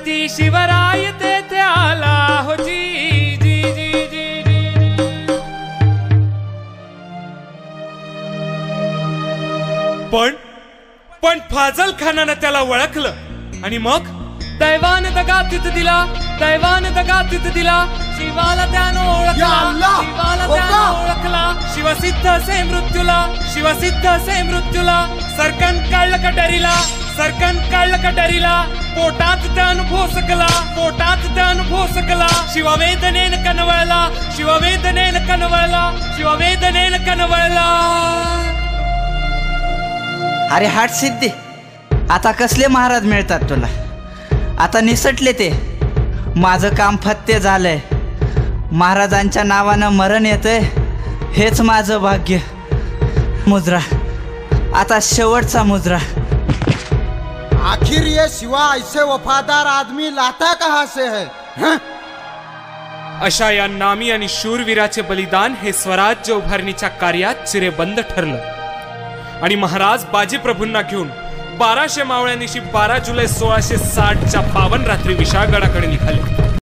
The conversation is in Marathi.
छत्रपती शिवराय तेथे आला हो जी जी जी जी जी। पण फाजल खानानं त्याला ओळखलं आणि मग दैवान दगा तिथ दिला, दैवान दगा तिथ दिला, शिवाला त्यानं ओळखला, शिवाला त्यानं ओळखला, शिवसिद्ध असे मृत्यूला, शिवसिद्ध असे मृत्यूला, सरकन काढलं कटरीला, सरकन काढलं कटरीला, पोटात त्यानं भोसकला, पोटात त्यानं भोसकला, शिववेदनेनं कनवळला, शिववेदनेनं कनवळला, शिववेदनेनं कनवळला। अरे हाट सिद्धी, आता कसले महाराज मिळतात तुला? आता निसटले ते, माझं काम फत्ते झालंय, महाराजांच्या नावानं मरण येतंय, हेच माझं भाग्य। मुजरा, आता शेवटचा मुजरा। आखिर ये शिवा ऐसे वफादार आदमी लाता कहां से है? अशा या नामी आणि शूरवीराचे बलिदान हे स्वराज्य उभारणीच्या कार्यात चिरेबंद ठरलं आणि महाराज बाजीप्रभूंना घेऊन 1200 मावळ्यांनिशी 12 जुलै 1660च्या पावन रात्री विशाळगडाकडे निघाले।